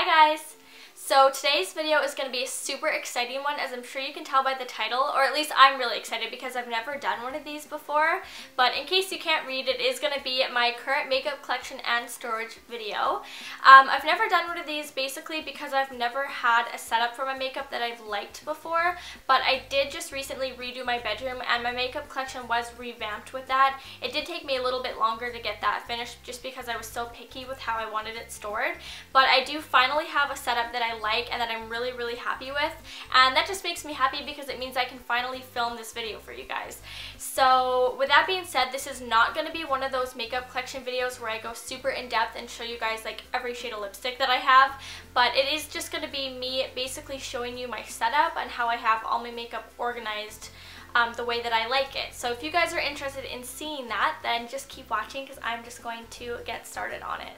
Hi guys! So today's video is going to be a super exciting one, as I'm sure you can tell by the title, or at least I'm really excited because I've never done one of these before. But in case you can't read, it is going to be my current makeup collection and storage video. I've never done one of these basically because I've never had a setup for my makeup that I've liked before, but I did just recently redo my bedroom and my makeup collection was revamped with that. It did take me a little bit longer to get that finished just because I was so picky with how I wanted it stored, but I do finally have a setup that I like and that I'm really happy with, and that just makes me happy because it means I can finally film this video for you guys. So with that being said, this is not going to be one of those makeup collection videos where I go super in depth and show you guys like every shade of lipstick that I have, but it is just going to be me basically showing you my setup and how I have all my makeup organized the way that I like it. So if you guys are interested in seeing that, then just keep watching because I'm just going to get started on it.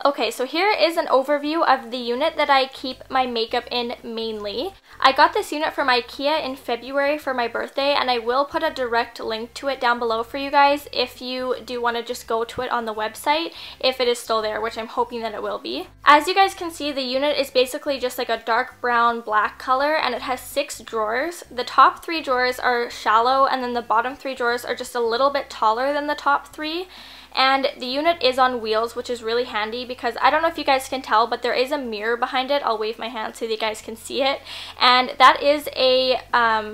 Okay, so here is an overview of the unit that I keep my makeup in mainly. I got this unit from IKEA in February for my birthday, and I will put a direct link to it down below for you guys if you do want to just go to it on the website, if it is still there, which I'm hoping that it will be. As you guys can see, the unit is basically just like a dark brown black color, and it has 6 drawers. The top 3 drawers are shallow, and then the bottom 3 drawers are just a little bit taller than the top 3. And the unit is on wheels, which is really handy because I don't know if you guys can tell, but there is a mirror behind it. I'll wave my hand so that you guys can see it. And that is a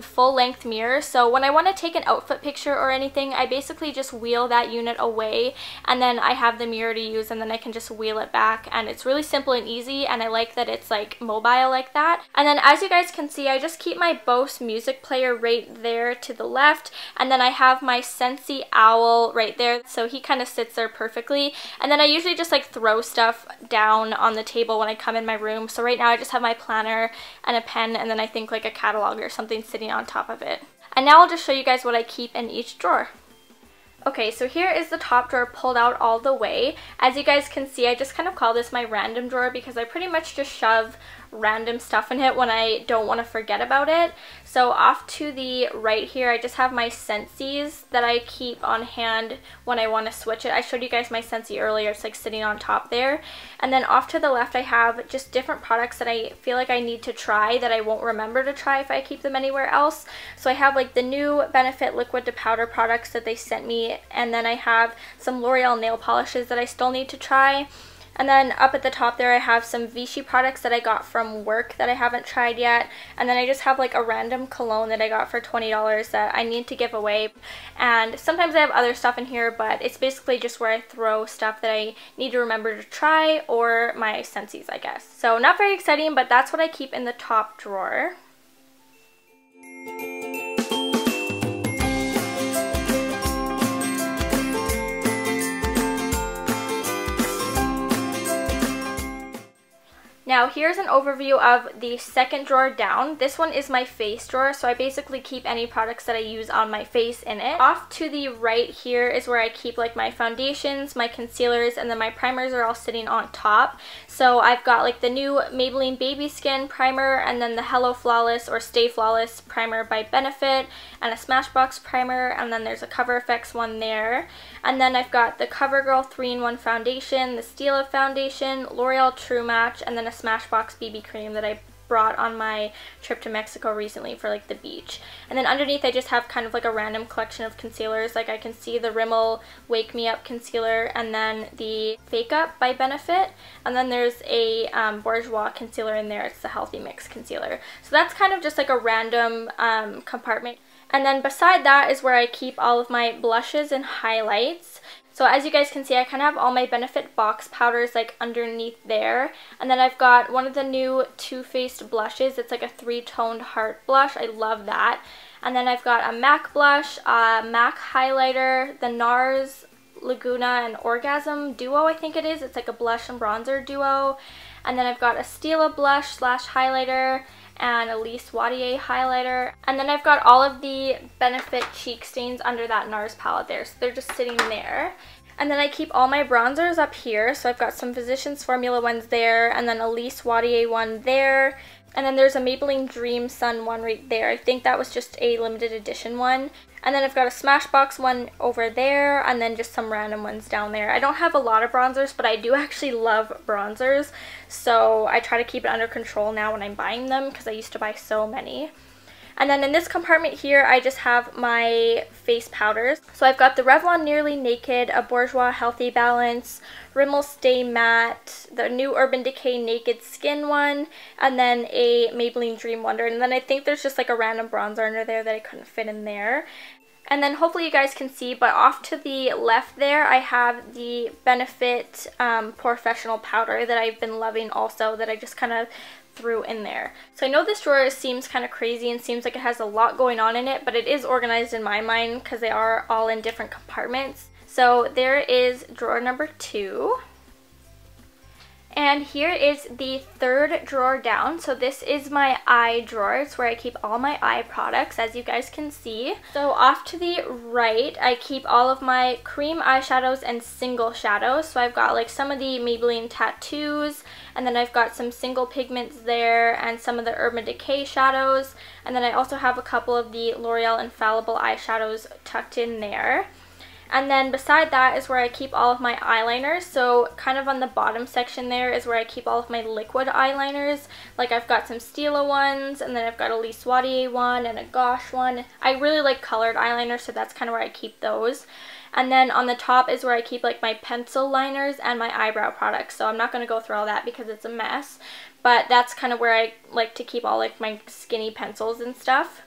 full-length mirror. So when I want to take an outfit picture or anything, I basically just wheel that unit away, and then I have the mirror to use, and then I can just wheel it back. And it's really simple and easy, and I like that it's like mobile like that. And then as you guys can see, I just keep my Bose music player right there to the left, and then I have my Scentsy owl right there. So he kind of sits there perfectly, and then I usually just like throw stuff down on the table when I come in my room. So right now I just have my planner and a pen, and then I think like a catalog or something sitting on top of it. And now I'll just show you guys what I keep in each drawer. Okay, so here is the top drawer pulled out all the way. As you guys can see, I just kind of call this my random drawer because I pretty much just shove random stuff in it when I don't want to forget about it. So off to the right here, I just have my Scentsies that I keep on hand when I want to switch it. I showed you guys my Scentsy earlier. It's like sitting on top there. And then off to the left, I have just different products that I feel like I need to try that I won't remember to try if I keep them anywhere else. So I have like the new Benefit liquid to powder products that they sent me, and then I have some L'Oreal nail polishes that I still need to try. And then up at the top there, I have some Vichy products that I got from work that I haven't tried yet. And then I just have like a random cologne that I got for $20 that I need to give away. And sometimes I have other stuff in here, but it's basically just where I throw stuff that I need to remember to try, or my Scentsies, I guess. So not very exciting, but that's what I keep in the top drawer. Now here's an overview of the second drawer down. This one is my face drawer, so I basically keep any products that I use on my face in it. Off to the right here is where I keep like my foundations, my concealers, and then my primers are all sitting on top. So I've got like the new Maybelline Baby Skin primer, and then the Hello Flawless or Stay Flawless primer by Benefit, and a Smashbox primer, and then there's a Cover FX one there. And then I've got the CoverGirl 3-in-1 foundation, the Stila foundation, L'Oreal True Match, and then a Smashbox BB cream that I brought on my trip to Mexico recently for like the beach. And then underneath I just have kind of like a random collection of concealers. Like I can see the Rimmel Wake Me Up concealer, and then the Fake Up by Benefit, and then there's a Bourjois concealer in there. It's the Healthy Mix concealer. So that's kind of just like a random compartment. And then beside that is where I keep all of my blushes and highlights. So as you guys can see, I kind of have all my Benefit box powders like underneath there. And then I've got one of the new Too Faced blushes. It's like a 3-toned heart blush. I love that. And then I've got a MAC blush, a MAC highlighter, the NARS Laguna and Orgasm duo, I think it is. It's like a blush and bronzer duo. And then I've got a Stila blush slash highlighter, and Elise Wadier highlighter. And then I've got all of the Benefit cheek stains under that NARS palette there, so they're just sitting there. And then I keep all my bronzers up here, so I've got some Physicians Formula ones there, and then Elise Wadier one there. And then there's a Maybelline Dream Sun one right there. I think that was just a limited edition one. And then I've got a Smashbox one over there, and then just some random ones down there. I don't have a lot of bronzers, but I do actually love bronzers, so I try to keep it under control now when I'm buying them, because I used to buy so many. And then in this compartment here, I just have my face powders. So I've got the Revlon Nearly Naked, a Bourjois Healthy Balance, Rimmel Stay Matte, the new Urban Decay Naked Skin one, and then a Maybelline Dream Wonder. And then I think there's just like a random bronzer under there that I couldn't fit in there. And then hopefully you guys can see, but off to the left there, I have the Benefit Professional Powder that I've been loving also, that I just kind of threw in there. So I know this drawer seems kind of crazy and seems like it has a lot going on in it, but it is organized in my mind because they are all in different compartments. So there is drawer number 2. And here is the third drawer down. So this is my eye drawer. It's where I keep all my eye products, as you guys can see. So off to the right, I keep all of my cream eyeshadows and single shadows. So I've got like some of the Maybelline tattoos, and then I've got some single pigments there, and some of the Urban Decay shadows. And then I also have a couple of the L'Oreal Infallible eyeshadows tucked in there. And then beside that is where I keep all of my eyeliners. So kind of on the bottom section there is where I keep all of my liquid eyeliners. Like I've got some Stila ones, and then I've got a Elise Wadier one and a Gosh one. I really like colored eyeliners, so that's kind of where I keep those. And then on the top is where I keep like my pencil liners and my eyebrow products. So I'm not going to go through all that because it's a mess. But that's kind of where I like to keep all like my skinny pencils and stuff.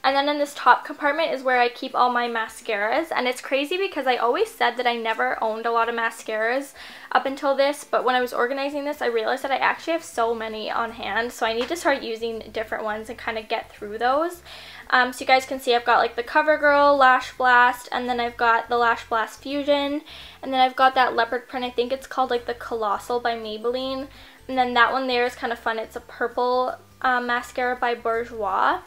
And then in this top compartment is where I keep all my mascaras. And it's crazy because I always said that I never owned a lot of mascaras up until this. But when I was organizing this, I realized that I actually have so many on hand. So I need to start using different ones and kind of get through those. So you guys can see I've got like the CoverGirl Lash Blast, and then I've got the Lash Blast Fusion. And then I've got that leopard print, I think it's called like the Colossal by Maybelline. And then that one there is kind of fun. It's a purple mascara by Bourjois.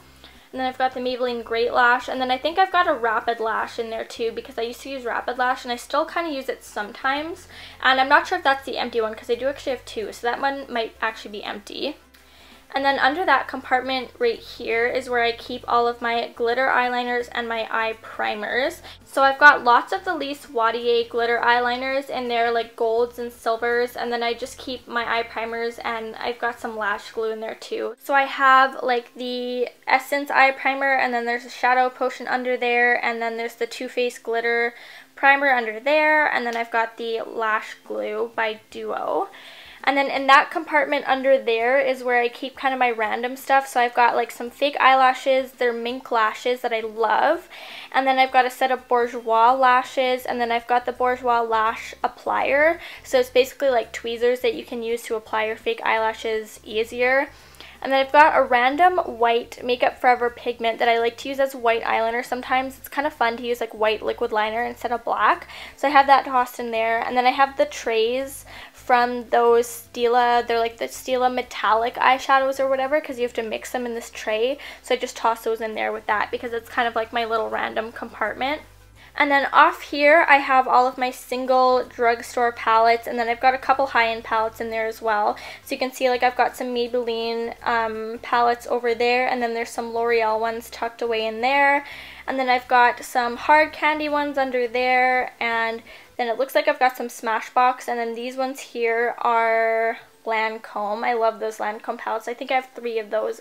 And then I've got the Maybelline Great Lash, and then I think I've got a Rapid Lash in there too, because I used to use Rapid Lash and I still kind of use it sometimes. And I'm not sure if that's the empty one because I do actually have 2, so that one might actually be empty. And then under that compartment right here is where I keep all of my glitter eyeliners and my eye primers. So I've got lots of the Elise Wadier glitter eyeliners in there, like golds and silvers, and then I just keep my eye primers, and I've got some lash glue in there too. So I have like the Essence eye primer, and then there's a Shadow Potion under there, and then there's the Too Faced glitter primer under there, and then I've got the lash glue by Duo. And then in that compartment under there is where I keep kind of my random stuff. So I've got like some fake eyelashes, they're mink lashes that I love. And then I've got a set of Bourjois lashes, and then I've got the Bourjois lash applier. So it's basically like tweezers that you can use to apply your fake eyelashes easier. And then I've got a random white Makeup Forever pigment that I like to use as white eyeliner sometimes. It's kind of fun to use like white liquid liner instead of black. So I have that tossed in there. And then I have the trays from those Stila, they're like the Stila metallic eyeshadows or whatever, because you have to mix them in this tray. So I just toss those in there with that because it's kind of like my little random compartment. And then off here I have all of my single drugstore palettes, and then I've got a couple high-end palettes in there as well. So you can see like I've got some Maybelline palettes over there, and then there's some L'Oreal ones tucked away in there. And then I've got some hard candy ones under there, and then it looks like I've got some Smashbox, and then these ones here are Lancome. I love those Lancome palettes. I think I have 3 of those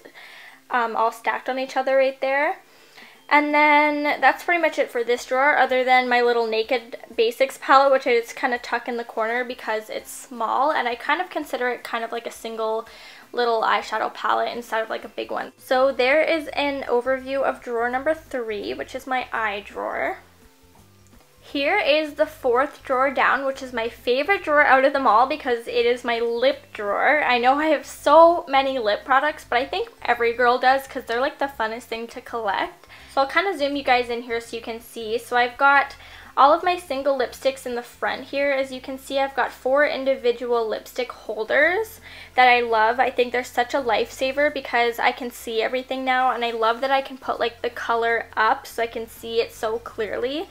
all stacked on each other right there. And then that's pretty much it for this drawer, other than my little Naked Basics palette, which I just kind of tuck in the corner because it's small, and I kind of consider it kind of like a single little eyeshadow palette instead of like a big one. So there is an overview of drawer number 3, which is my eye drawer. Here is the 4th drawer down, which is my favorite drawer out of them all because it is my lip drawer. I know I have so many lip products, but I think every girl does because they're like the funnest thing to collect. So I'll kind of zoom you guys in here so you can see. So I've got all of my single lipsticks in the front here. As you can see, I've got 4 individual lipstick holders that I love. I think they're such a lifesaver because I can see everything now, and I love that I can put like the color up so I can see it so clearly.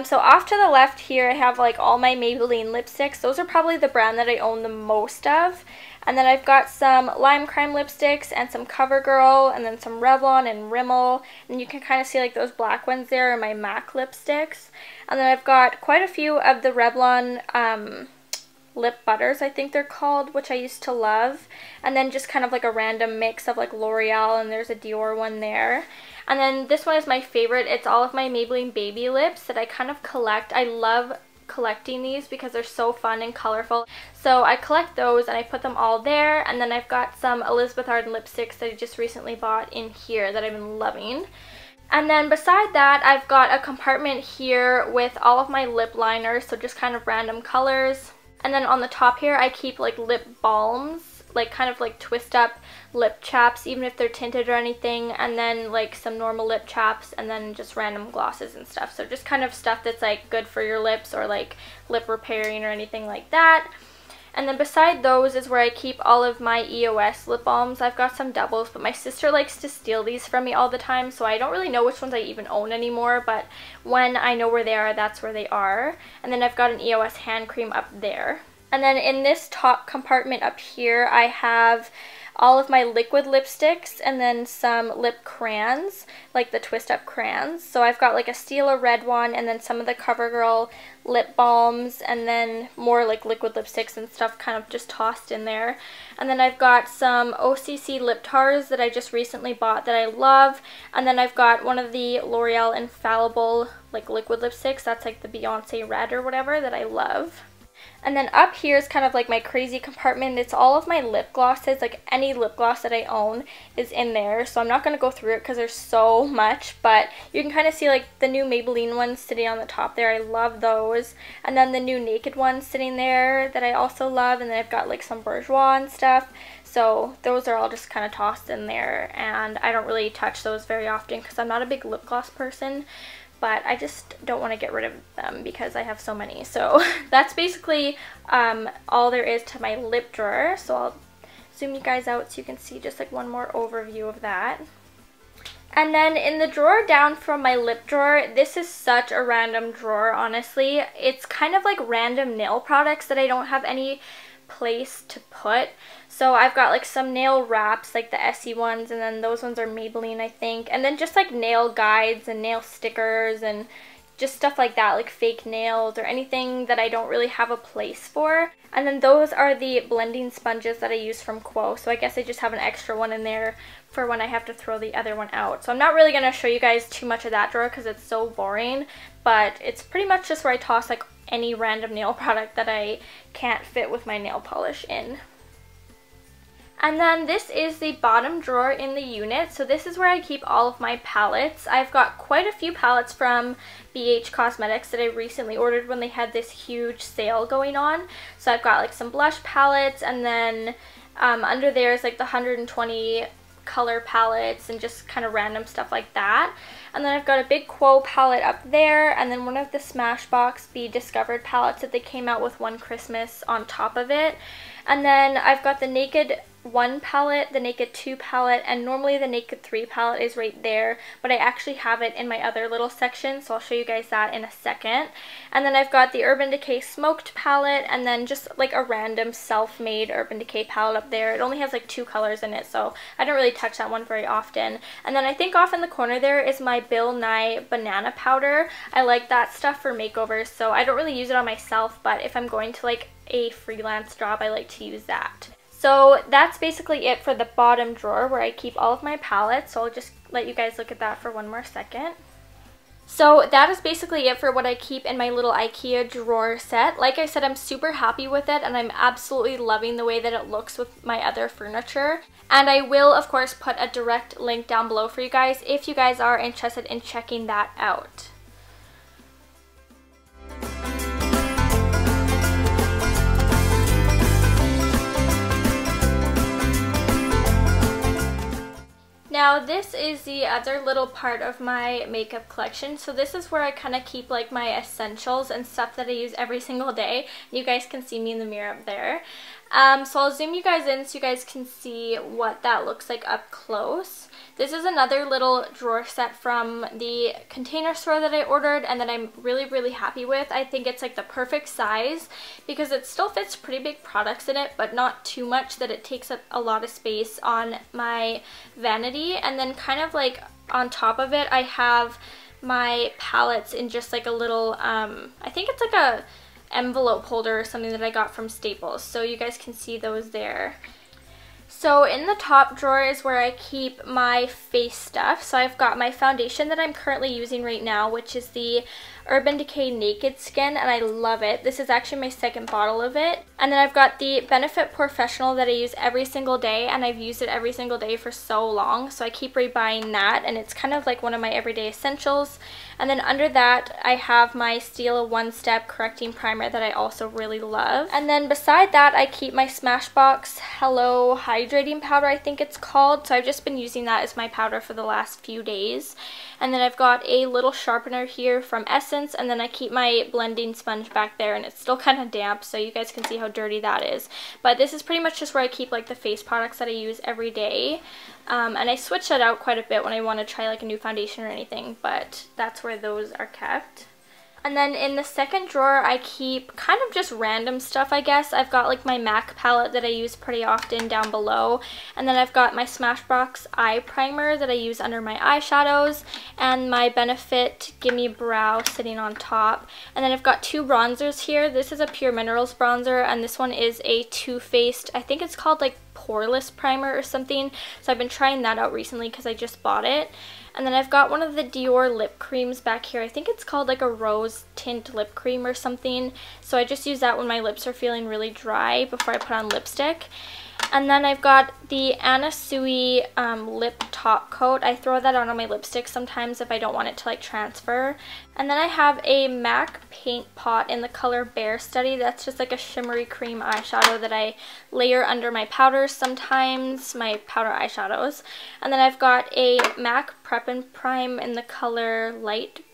So off to the left here, I have like all my Maybelline lipsticks. Those are probably the brand that I own the most of. And then I've got some Lime Crime lipsticks and some CoverGirl, and then some Revlon and Rimmel. And you can kind of see like those black ones there are my MAC lipsticks. And then I've got quite a few of the Revlon lip butters, I think they're called, which I used to love. And then just kind of like a random mix of like L'Oreal, and there's a Dior one there. And then this one is my favorite. It's all of my Maybelline Baby Lips that I kind of collect. I love collecting these because they're so fun and colorful. So I collect those and I put them all there. And then I've got some Elizabeth Arden lipsticks that I just recently bought in here that I've been loving. And then beside that, I've got a compartment here with all of my lip liners, so just kind of random colors. And then on the top here, I keep like lip balms, like kind of like twist up lip chaps, even if they're tinted or anything, and then like some normal lip chaps, and then just random glosses and stuff. So just kind of stuff that's like good for your lips, or like lip repairing or anything like that. And then beside those is where I keep all of my EOS lip balms. I've got some doubles, but my sister likes to steal these from me all the time, so I don't really know which ones I even own anymore, but when I know where they are, that's where they are. And then I've got an EOS hand cream up there. And then in this top compartment up here, I have all of my liquid lipsticks and then some lip crayons, like the twist up crayons. So I've got like a Stila red one, and then some of the CoverGirl lip balms, and then more like liquid lipsticks and stuff kind of just tossed in there. And then I've got some OCC lip tars that I just recently bought that I love. And then I've got one of the L'Oreal Infallible like liquid lipsticks, that's like the Beyonce red or whatever, that I love. And then up here is kind of like my crazy compartment. It's all of my lip glosses, like any lip gloss that I own is in there. So I'm not going to go through it because there's so much, but you can kind of see like the new Maybelline ones sitting on the top there. I love those. And then the new Naked ones sitting there that I also love. And then I've got like some Bourjois and stuff. So those are all just kind of tossed in there, and I don't really touch those very often because I'm not a big lip gloss person. But I just don't want to get rid of them because I have so many. So that's basically all there is to my lip drawer. So I'll zoom you guys out so you can see just like one more overview of that. And then in the drawer down from my lip drawer, this is such a random drawer, honestly. It's kind of like random nail products that I don't have any place to put. So I've got like some nail wraps, like the Essie ones, and then those ones are Maybelline, I think. And then just like nail guides and nail stickers and just stuff like that, like fake nails or anything that I don't really have a place for. And then those are the blending sponges that I use from Quo. So I guess I just have an extra one in there for when I have to throw the other one out. So I'm not really going to show you guys too much of that drawer because it's so boring. But it's pretty much just where I toss like any random nail product that I can't fit with my nail polish in. And then this is the bottom drawer in the unit. So this is where I keep all of my palettes. I've got quite a few palettes from BH Cosmetics that I recently ordered when they had this huge sale going on. So I've got like some blush palettes, and then under there is like the 120 color palettes and just kind of random stuff like that. And then I've got a big Quo palette up there, and then one of the Smashbox Be Discovered palettes that they came out with one Christmas on top of it. And then I've got the Naked 1 palette, the Naked 2 palette, and normally the Naked 3 palette is right there, but I actually have it in my other little section, so I'll show you guys that in a second. And then I've got the Urban Decay Smoked palette, and then just like a random self-made Urban Decay palette up there. It only has like 2 colors in it, so I don't really touch that one very often. And then I think off in the corner there is my Bill Nye banana powder. I like that stuff for makeovers, so I don't really use it on myself, but if I'm going to like a freelance job, I like to use that. So that's basically it for the bottom drawer where I keep all of my palettes. So I'll just let you guys look at that for one more second. So that is basically it for what I keep in my little IKEA drawer set. Like I said, I'm super happy with it, and I'm absolutely loving the way that it looks with my other furniture. And I will, of course, put a direct link down below for you guys if you guys are interested in checking that out. Now this is the other little part of my makeup collection. So this is where I kind of keep like my essentials and stuff that I use every single day. You guys can see me in the mirror up there. So I'll zoom you guys in so you guys can see what that looks like up close. This is another little drawer set from the container store that I ordered and that I'm really happy with. I think it's like the perfect size because it still fits pretty big products in it, but not too much that it takes up a lot of space on my vanity. And then kind of like on top of it, I have my palettes in just like a little, I think it's like a envelope holder or something that I got from Staples. So you guys can see those there. So in the top drawer is where I keep my face stuff. So I've got my foundation that I'm currently using right now, which is the Urban Decay Naked Skin, and I love it. This is actually my second bottle of it. And then I've got the Benefit Professional that I use every single day, and I've used it every single day for so long, so I keep rebuying that, and it's kind of like one of my everyday essentials. And then under that, I have my Stila One Step Correcting Primer that I also really love. And then beside that, I keep my Smashbox Hello Hydrating Powder, I think it's called. So I've just been using that as my powder for the last few days. And then I've got a little sharpener here from Essence, and then I keep my blending sponge back there, and it's still kind of damp, so you guys can see how dirty that is. But this is pretty much just where I keep like the face products that I use every day. And I switch that out quite a bit when I want to try like a new foundation or anything, but that's where those are kept. And then in the second drawer, I keep kind of just random stuff, I guess. I've got like my MAC palette that I use pretty often down below. And then I've got my Smashbox eye primer that I use under my eyeshadows. And my Benefit Gimme Brow sitting on top. And then I've got two bronzers here. This is a Pure Minerals bronzer, and this one is a Too Faced, I think it's called like Poreless Primer or something. So I've been trying that out recently because I just bought it. And then I've got one of the Dior lip creams back here. I think it's called like a rose tint lip cream or something. So I just use that when my lips are feeling really dry before I put on lipstick. And then I've got the Anna Sui lip top coat. I throw that on my lipstick sometimes if I don't want it to like transfer. And then I have a MAC paint pot in the color Bare Study. That's just like a shimmery cream eyeshadow that I layer under my powders sometimes, my powder eyeshadows. And then I've got a MAC Prep and Prime in the color Light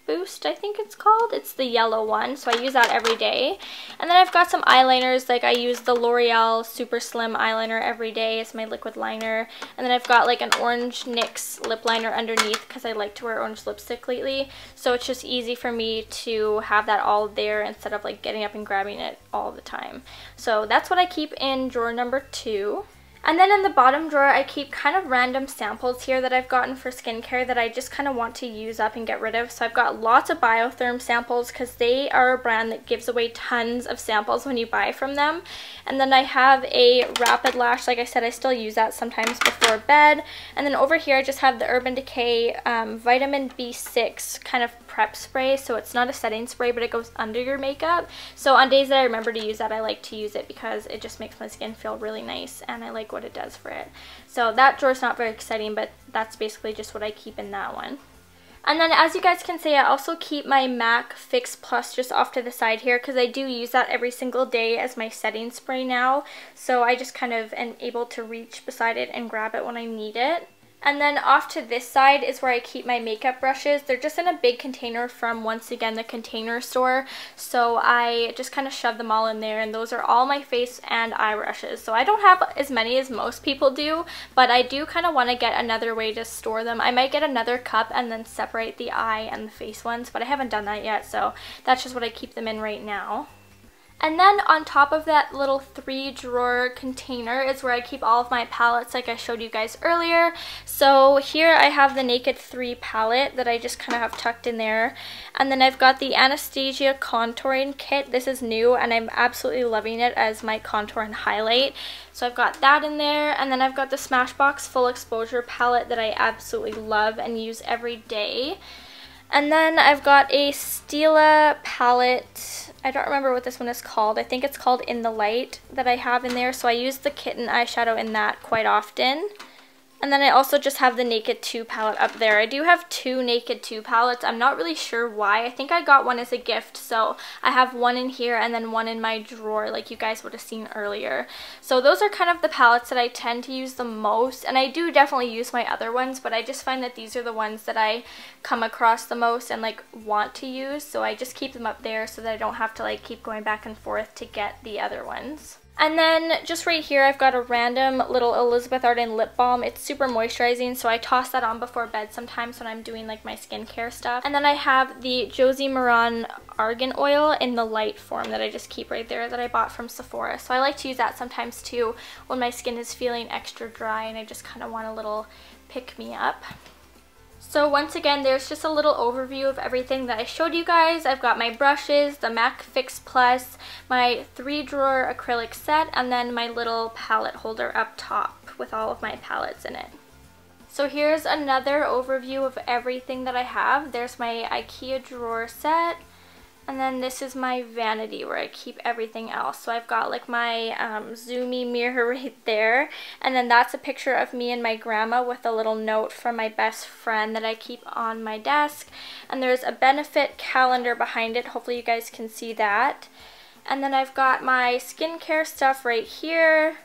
Boost, I think it's called. It's the yellow one, so I use that every day. And then I've got some eyeliners, like I use the L'Oreal Super Slim eyeliner every day as my liquid liner. And then I've got like an orange NYX lip liner underneath because I like to wear orange lipstick lately. So it's just easy for me to have that all there instead of like getting up and grabbing it all the time. So that's what I keep in drawer number 2. And then in the bottom drawer, I keep kind of random samples here that I've gotten for skincare that I just kind of want to use up and get rid of. So I've got lots of Biotherm samples because they are a brand that gives away tons of samples when you buy from them. And then I have a Rapid Lash. Like I said, I still use that sometimes before bed. And then over here, I just have the Urban Decay Vitamin B6 kind of prep spray. So it's not a setting spray, but it goes under your makeup. So on days that I remember to use that, I like to use it because it just makes my skin feel really nice, and I like what it does for it. So that drawer's not very exciting, but that's basically just what I keep in that one. And then as you guys can see, I also keep my MAC Fix Plus just off to the side here because I do use that every single day as my setting spray now. So I just kind of am able to reach beside it and grab it when I need it. And then off to this side is where I keep my makeup brushes. They're just in a big container from, once again, the Container Store. So I just kind of shove them all in there, and those are all my face and eye brushes. So I don't have as many as most people do, but I do kind of want to get another way to store them. I might get another cup and then separate the eye and the face ones, but I haven't done that yet, so that's just what I keep them in right now. And then on top of that little 3-drawer container is where I keep all of my palettes like I showed you guys earlier. So here I have the Naked 3 palette that I just kind of have tucked in there. And then I've got the Anastasia Contouring Kit. This is new and I'm absolutely loving it as my contour and highlight. So I've got that in there. And then I've got the Smashbox Full Exposure palette that I absolutely love and use every day. And then I've got a Stila palette. I don't remember what this one is called. I think it's called In the Light that I have in there. So I use the Kitten eyeshadow in that quite often. And then I also just have the Naked 2 palette up there. I do have 2 Naked 2 palettes. I'm not really sure why. I think I got one as a gift, so I have one in here and then one in my drawer like you guys would have seen earlier. So those are kind of the palettes that I tend to use the most, and I do definitely use my other ones, but I just find that these are the ones that I come across the most and like want to use, so I just keep them up there so that I don't have to like keep going back and forth to get the other ones. And then just right here, I've got a random little Elizabeth Arden lip balm. It's super moisturizing, so I toss that on before bed sometimes when I'm doing like my skincare stuff. And then I have the Josie Maran Argan Oil in the light form that I just keep right there that I bought from Sephora. So I like to use that sometimes too when my skin is feeling extra dry and I just kind of want a little pick-me-up. So once again, there's just a little overview of everything that I showed you guys. I've got my brushes, the MAC Fix Plus, my 3-drawer acrylic set, and then my little palette holder up top with all of my palettes in it. So here's another overview of everything that I have. There's my IKEA drawer set. And then this is my vanity where I keep everything else. So I've got like my zoomy mirror right there. And then that's a picture of me and my grandma with a little note from my best friend that I keep on my desk. And there's a benefit calendar behind it. Hopefully you guys can see that. And then I've got my skincare stuff right here.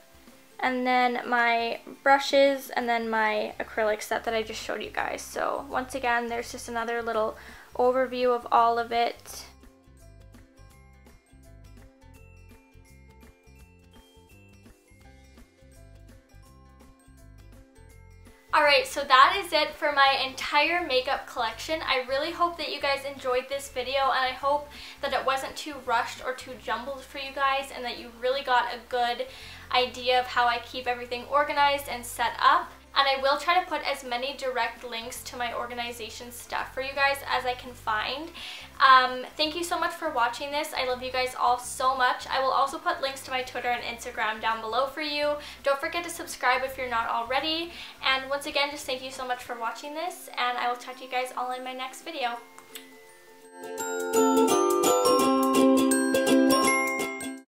And then my brushes and then my acrylic set that I just showed you guys. So once again, there's just another little overview of all of it. Alright, so that is it for my entire makeup collection. I really hope that you guys enjoyed this video, and I hope that it wasn't too rushed or too jumbled for you guys, and that you really got a good idea of how I keep everything organized and set up. And I will try to put as many direct links to my organization stuff for you guys as I can find. Thank you so much for watching this. I love you guys all so much. I will also put links to my Twitter and Instagram down below for you. Don't forget to subscribe if you're not already. And once again, just thank you so much for watching this, and I will talk to you guys all in my next video.